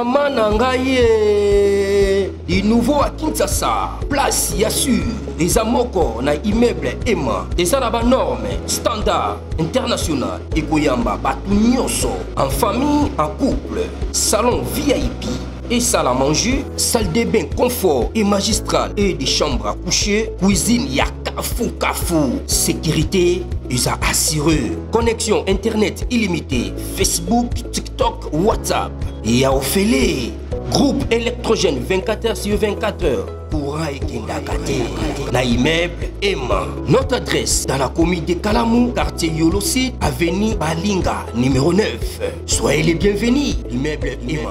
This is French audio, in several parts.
Mama Nangaye. Du nouveau à Kinshasa, place Yassur, des amoko na immeuble Emma, des arabes normes, standard, international, et Koyamba, Batunyoso, en famille, en couple, salon VIP. Et salle à manger, salle de bain confort et magistral et des chambres à coucher, cuisine Kafou, sécurité, ils ont assuré. Connexion internet illimitée, Facebook, TikTok, WhatsApp. Et à Ophélie, groupe électrogène 24h/24h. Courant et Kindakate. Na immeuble Emma. Notre adresse dans la commune de Kalamou, quartier Yolosi, avenue Balinga, numéro 9. Soyez les bienvenus. Immeuble Emma.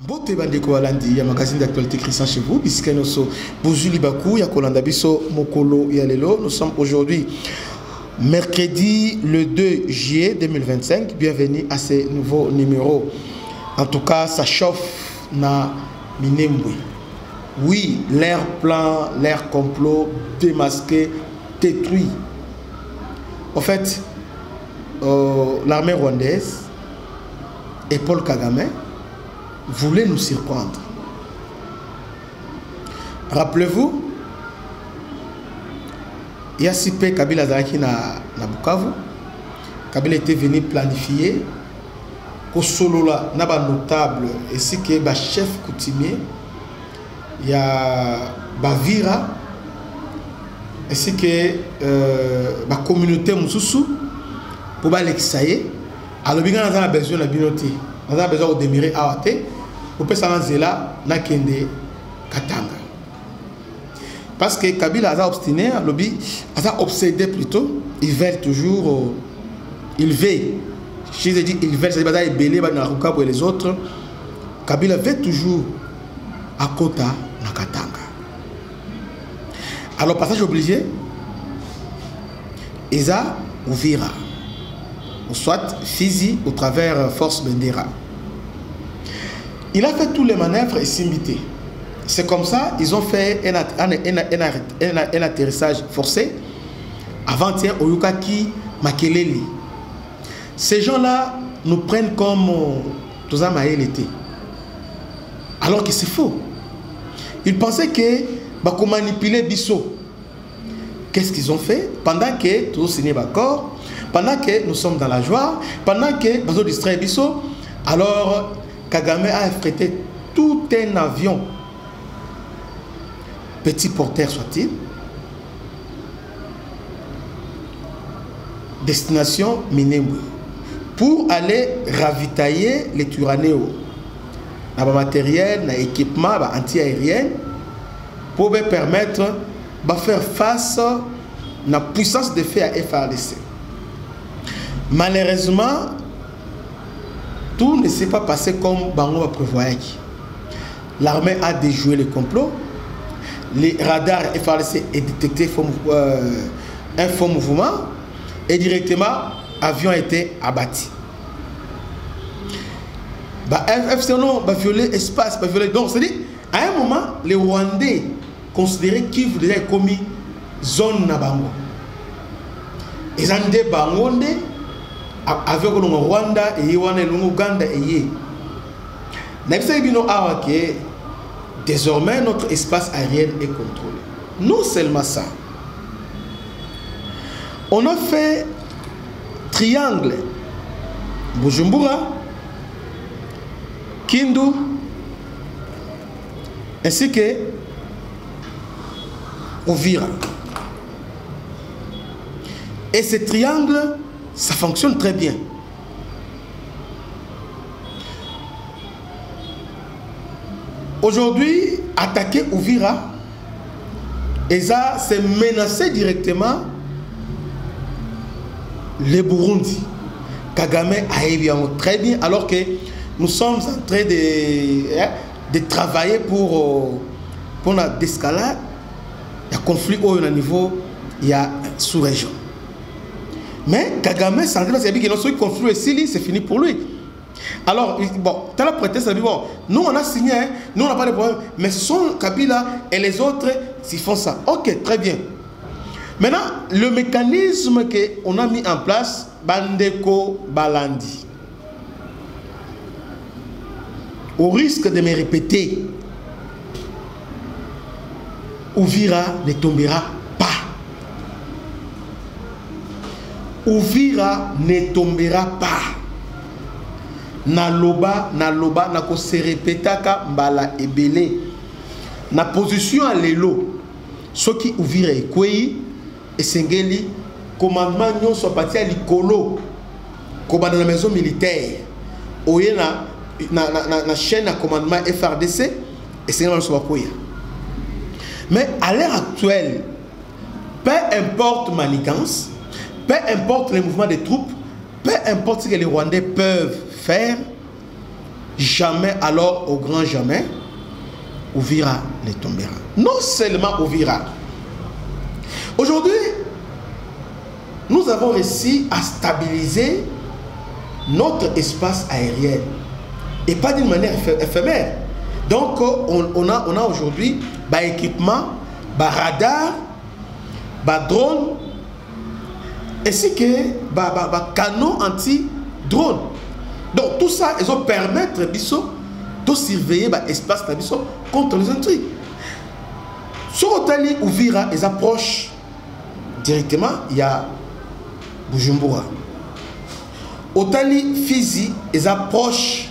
Bote bandeko balandi ya magazine d'actualité Christian chez vous puisque nous sommes Bozuli Bakou ya kolanda biso mokolo ya lelo. Nous sommes aujourd'hui mercredi le 2 juillet 2025. Bienvenue à ce nouveau numéro. En tout cas, ça chauffe na Minembwe. Oui, l'air plan, l'air complot démasqué, détruit. En fait, l'armée rwandaise et Paul Kagame voulait nous surprendre. Rappelez-vous, Yassipé Kabila Zaki na Bukavu. Kabila était venu planifier qu'au solo là, n'a pas notable et c'est que le chef coutumier, il y a Bavira et c'est que la communauté Moussoussou pour l'exayer. Alors bien on a besoin de la communauté, on a besoin de demeurer à Ouate. Pour que ça là, na kende Katanga. Parce que Kabila a obstiné, a obsédé plutôt, il veut toujours, il veut. Je dis il veut, c'est-à-dire il veut pour les autres. Kabila veut toujours à Kota na Katanga. Alors passage obligé, Eza Ouvira, ou soit Fizi au travers Force Bendera. Il a fait tous les manœuvres et s'imiter. C'est comme ça, ils ont fait un atterrissage forcé avant-hier au Yukaki Makelele. Ces gens-là nous prennent comme tous l'été. Alors que c'est faux. Ils pensaient que bah, manipuler Bissot. Qu'est-ce qu'ils ont fait? Pendant que tout signé d'accord, pendant que nous sommes dans la joie, pendant que nous avons distrait Bissot, alors Kagame a affrété tout un avion, petit porteur soit-il, destination Minembwe, pour aller ravitailler les Turanéos. Dans le matériel, dans l'équipement anti-aérien, pour permettre de faire face à la puissance de fait à FARDC. Malheureusement, tout ne s'est pas passé comme Bango a prévoyé. L'armée a déjoué le complot. Les radars FARDC ont détecté un faux mouvement et directement, l'avion a été abattu. FFC a violé l'espace, donc c'est-à-dire, à un moment, les Rwandais considéraient qu'ils voulaient commis zone na Bango. Ils ont dit Bango avec le Rwanda et l'Ouganda et désormais notre espace aérien est contrôlé. Non seulement ça. On a fait triangle Bujumbura, Kindu ainsi que Uvira. Et ce triangle, ça fonctionne très bien. Aujourd'hui, attaquer Uvira, et ça, c'est menacer directement le Burundi. Kagame a évidemment très bien, alors que nous sommes en train de travailler pour la escalade. Il y a conflit au niveau, il y a sous-région. Mais Kagame, c'est que notre conflit ici, c'est fini pour lui. Alors, bon, tu as la prétexte, bon, nous on a signé, nous on n'a pas de problème, mais ce sont Kabila et les autres, s'ils font ça. Ok, très bien. Maintenant, le mécanisme qu'on a mis en place, Bandeko Balandi. Au risque de me répéter, Uvira ne tombera pas. Uvira ne tombera pas. Naloba, nako se répétaka mbala ebele. Na position à l'élo, ce qui Uvira et Kwei, et Sengeli, commandement nyon soit parti à l'icolo, comme dans la maison militaire. Oye na chaîne à commandement FRDC, et Sengeli soit Kwei. Mais à l'heure actuelle, peu importe manigance, peu importe les mouvements des troupes, peu importe ce que les Rwandais peuvent faire, jamais, alors au grand jamais, Uvira ne tombera. Non seulement Uvira. Aujourd'hui, nous avons réussi à stabiliser notre espace aérien. Et pas d'une manière éphémère. Donc, on a aujourd'hui bah, équipement, bah, radar, bah, drone, ainsi que bah, canons anti-drone. Donc, tout ça, ils vont permettre de surveiller l'espace contre les intrigues. Sur Otali Uvira, ils approchent directement, il y a Bujumbura. Otali Fizi, ils approchent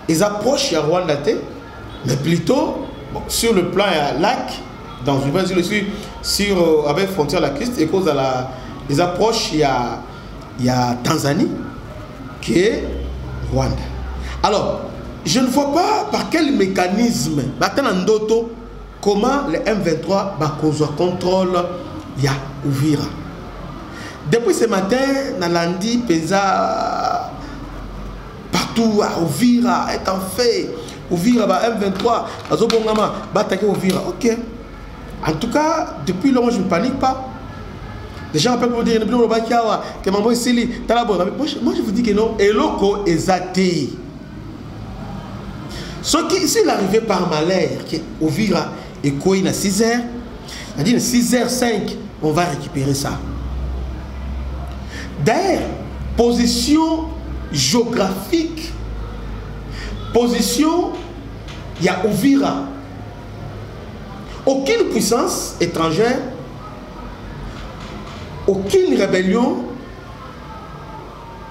il y a Rwanda, mais plutôt bon, sur le plan lac, dans une ville sur avec frontière la Christ, et cause à les approches, il y a Tanzanie qui est Rwanda. Alors, je ne vois pas par quel mécanisme, comment le M23 contrôle il y a Uvira. Depuis ce matin, Nalandi Pesa partout à Uvira est en fait. Uvira M23, Azobongama, attaquer Uvira. Ok. En tout cas, depuis là, moi je ne panique pas. Les gens appellent pour dire que moi je vous dis que non. Et loco est athée. Ce qui, s'il arrivait par malheur, que Uvira et Koïna à 6h, on dit 6h05, on va récupérer ça. D'ailleurs, position géographique, position, il y a Uvira. Aucune puissance étrangère, aucune rébellion,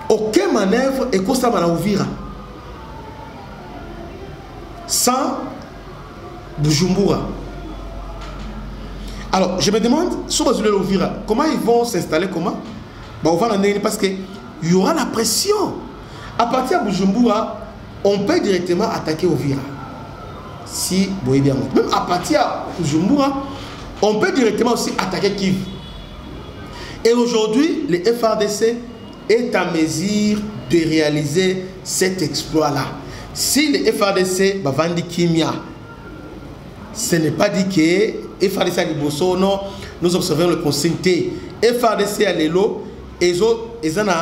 aucune manœuvre est constante à Uvira. Sans Bujumbura. Alors, je me demande, sur le Uvira, comment ils vont s'installer, comment? On va l'en parce qu'il y aura la pression. À partir de Bujumbura, on peut directement attaquer Uvira. Si vous voyez bien. Même à partir de Bujumbura, on peut directement aussi attaquer Kivu. Et aujourd'hui, le FRDC est en mesure de réaliser cet exploit-là. Si le FRDC va vendre Kimia, ce n'est pas dit que FRDC a Liboso, non, nous observons le consenté. FRDC a l'élo, et ils ont une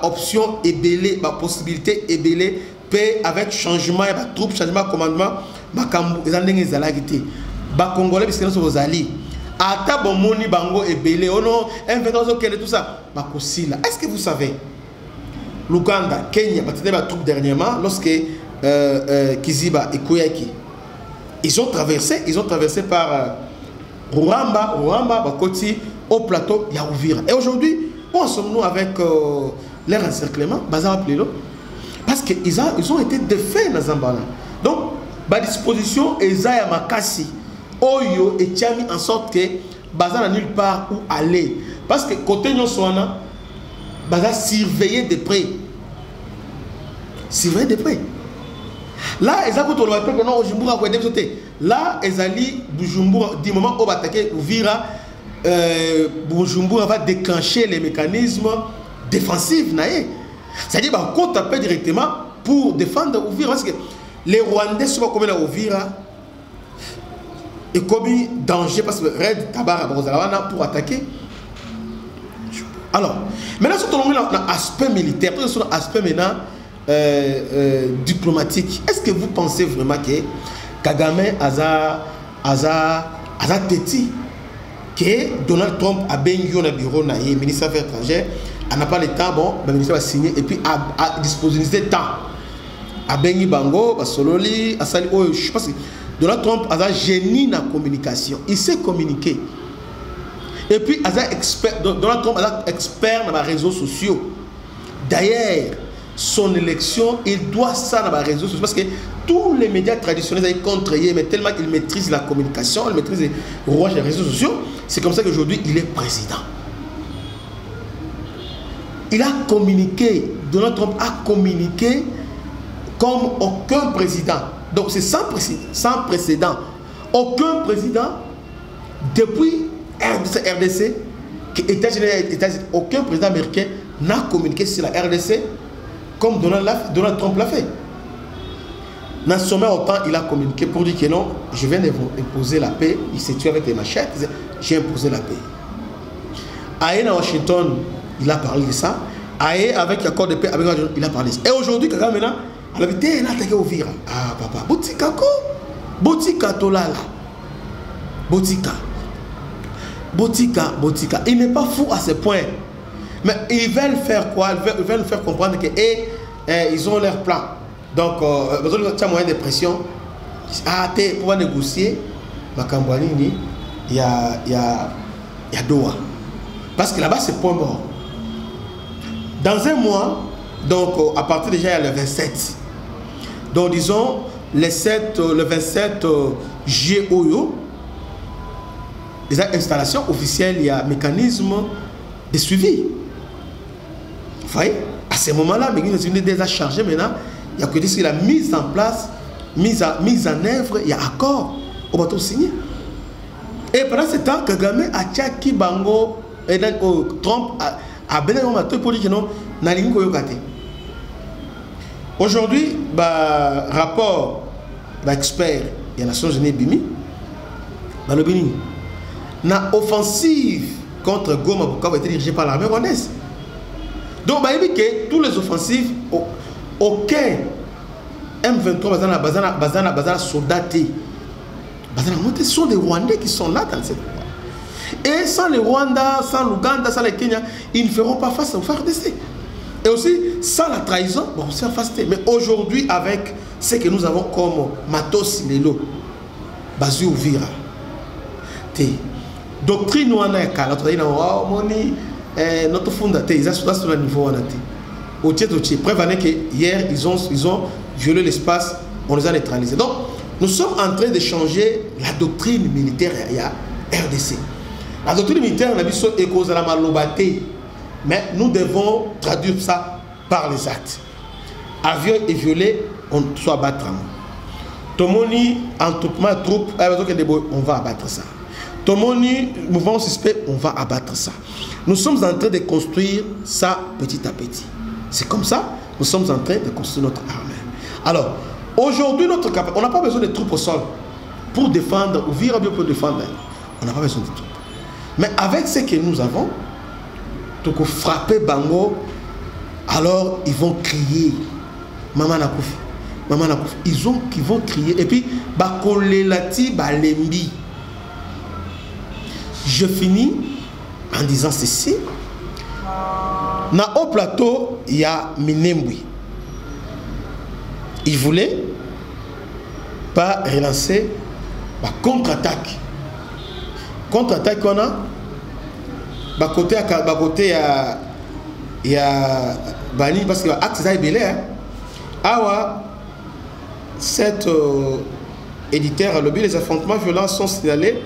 option ébélée, une possibilité ébélée, avec changement, troupes, changement de commandement, ils ont des alagité. Les Congolais, parce que nous sommes aux alliés. Ata bomoni bango ébélé, oh non, M23, tout ça. Est-ce que vous savez, l'Ouganda, Kenya, troupes dernièrement, lorsque Kiziba et Koyaki, ils ont traversé par Rwamba, Bakoti, au plateau, il y a Uvira. Et aujourd'hui, où sommes-nous avec leur encerclement, parce qu'ils ont été défaits dans Zambala. Donc, à disposition, Ezaya Makasi, Oyo et Tiami en sorte que Baza n'a nulle part où aller. Parce que côté Nyoswana, Baza surveiller de près. Surveiller de près. Là, Ezakoto le non Bujumbura quoi sauter. Là, Ezali Bujumbura du moment où on va attaquer Uvira, Bujumbura va déclencher les mécanismes défensifs. C'est-à-dire qu'on tape directement pour défendre Uvira. Parce que les Rwandais sont comme la Uvira et comme danger parce que Red Tabara pour attaquer. Alors, maintenant, sur l'aspect militaire, sur l'aspect maintenant diplomatique, est-ce que vous pensez vraiment que Kagame a Aza Teti, que Donald Trump a béni au bureau, le ministre des Affaires étrangères, on n'a pas le temps, bon, le ministre va signer, et puis à disponibiliser le temps. A béni Bango, à Sololi, à Sali, je pense que Donald Trump a un génie dans la communication. Il sait communiquer. Et puis, Donald Trump est expert dans les réseaux sociaux. D'ailleurs, son élection, il doit ça dans les réseaux sociaux. Parce que tous les médias traditionnels sont contre lui, mais tellement qu'il maîtrise la communication, il maîtrise les rouages des réseaux sociaux, c'est comme ça qu'aujourd'hui, il est président. Il a communiqué, Donald Trump a communiqué comme aucun président. Donc c'est sans précédent. Aucun président, depuis RDC, aucun président américain n'a communiqué sur la RDC comme Donald Trump l'a fait. Dans ce sommet, autant il a communiqué pour dire que non, je viens d'imposer la paix. Il s'est tué avec les machettes, j'ai imposé la paix. Aïe à Washington, il a parlé de ça. Aïe avec l'accord de paix, il a parlé de ça. Et aujourd'hui, Kagame maintenant, il a dit, il a attaqué au vira. Ah papa, Botika ko, Botika tolala, Botika. Botika. Il n'est pas fou à ce point. Mais ils veulent faire quoi? Ils veulent nous faire comprendre que ils ont leur plan. Donc, tu as moyen de pression. Ah, pour négocier, il y a Doha. Parce que là-bas, c'est point mort. Dans un mois, donc à partir déjà, il y a le 27. Donc, disons, le 27 juillet, les installations officielles, il y a un mécanisme de suivi. Vous voyez, à ce moment-là, il est déjà chargé maintenant. Il y a que dire qu'il a mise en place, mise en œuvre, il y a accord au bateau signé. Et pendant ce temps, Kagame a tchaki bango et Trump a béni au bateau pour dire que non, n'a rien koyokate. Aujourd'hui, rapport d'experts des Nations Unies Bimi, le Bénin, na offensive contre Goma Bukavu a été dirigée par l'armée rwandaise. Donc, il dit que tous les offensives, aucun M23 bazana soldat, ce sont des Rwandais qui sont là dans cette voie. Et sans les Rwandais, sans l'Ouganda, sans les Kenya, ils ne feront pas face au FARDC. Et aussi, sans la trahison, bon, c'est face. Mais aujourd'hui, avec ce que nous avons comme Matos Lelo, Bazu Ouvira, doctrine ou notre fondateur, ils sont sur le niveau au tiers, preuve que hier ils ont violé l'espace, on les a neutralisés. Donc nous sommes en train de changer la doctrine militaire à RDC. La doctrine militaire est cause de la malobate, mais nous devons traduire ça par les actes. Avion est violé, on doit abattre. Tomoni, entourement troupe, on va abattre ça. Tomoni, mouvement suspect, on va abattre ça. Nous sommes en train de construire ça petit à petit. C'est comme ça, nous sommes en train de construire notre armée. Alors, aujourd'hui, on n'a pas besoin de troupes au sol pour défendre, ou vivre bien pour défendre. On n'a pas besoin de troupes. Mais avec ce que nous avons, donc frapper Bango, alors ils vont crier. Maman Nakoufi. Maman Nakoufi. Ils vont crier. Et puis, Bakolelati Balembi. Je finis en disant ceci. Dans haut plateau, il y a Minembwi. Il voulait pas relancer la contre-attaque. Contre-attaque qu'on a, côté il y a Bani parce que l'axe est belé. Awa, cet éditeur a lobby, les affrontements violents sont signalés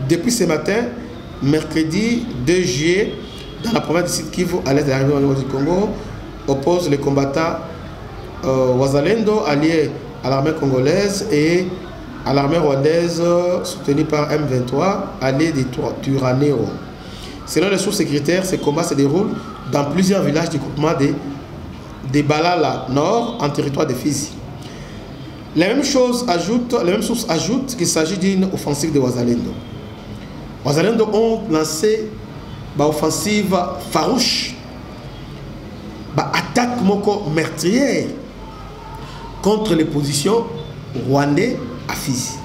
depuis ce matin, mercredi 2 juillet, dans la province de Sud Kivu, à l'est de la République du Congo, oppose les combattants Wazalendo, alliés à l'armée congolaise, et à l'armée rwandaise, soutenue par M23, alliés des Turanero. Selon les sources sécuritaires, ces combats se déroulent dans plusieurs villages du groupement des Balala Nord, en territoire de Fizi. Les mêmes sources ajoutent qu'il s'agit d'une offensive de Wazalendo. Wazalendo ont lancé une offensive farouche, une attaque meurtrière contre les positions rwandaises à Fizi.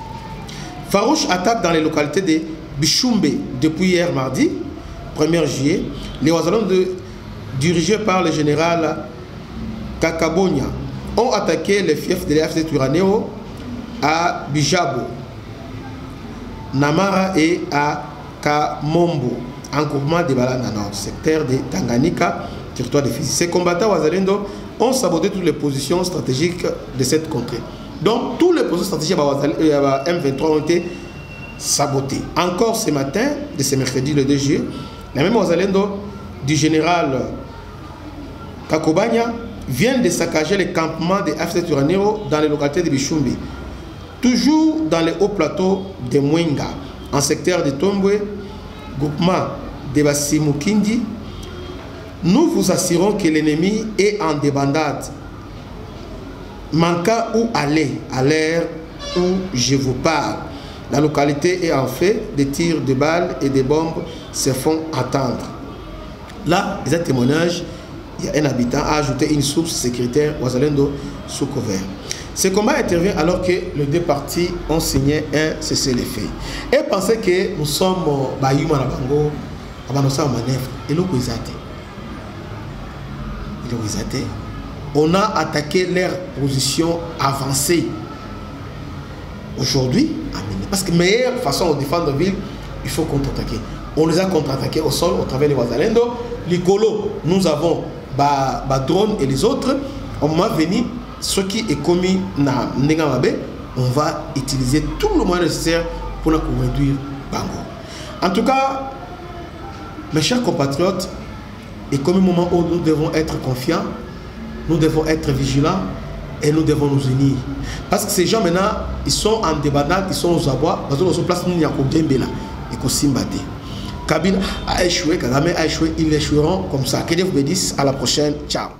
Farouche attaque dans les localités de Bishumbe depuis hier mardi, 1er juillet. Les Wazalons dirigés par le général Kakabonya ont attaqué les fiefs de l'AFC Turaneo à Bijabo, Namara et à Kamombo, en groupement de Balanda Nord, secteur de Tanganyika, territoire de Fizi. Ces combattants Wazalendo ont saboté toutes les positions stratégiques de cette contrée. Donc, tous les positions stratégiques de M23 ont été sabotées. Encore ce matin, de ce mercredi, le 2 juillet, la même Wazalendo du général Kakobanya vient de saccager les campements des AFC Turaneo dans les localités de Bishumbi. Toujours dans les hauts plateaux de Mwenga, en secteur de Tombwe, groupement de Basimukindi, nous vous assurons que l'ennemi est en débandade. Manquant où aller, à l'heure où je vous parle. La localité est en fait, des tirs de balles et des bombes se font attendre. Là, les témoignages, il y a un habitant a ajouté une source sécuritaire Wazalendo sous couvert. Ce combat intervient alors que les deux parties ont signé un cessez-le-feu. Et pensez que nous sommes Bayuma Nabango, Abanosa manœuvre, et nous on a attaqué leur position avancée. Aujourd'hui, parce que la meilleure façon de défendre la ville, il faut contre-attaquer. On les a contre-attaqués au sol au travers des Wazalendo. L'Icolo, nous avons drone et les autres. On m'a venu, ce qui est commis dans Nengamabe, on va utiliser tout le moyen nécessaire pour réduire Bango. En tout cas, mes chers compatriotes, et comme un moment où nous devons être confiants, nous devons être vigilants et nous devons nous unir. Parce que ces gens maintenant, ils sont en débandade, ils sont aux abois, parce qu'ils sont place nous, il y a Dembela et Kosimbate. Kabila a échoué, Kagame a échoué, ils échoueront comme ça. Que Dieu vous bénisse, à la prochaine, ciao.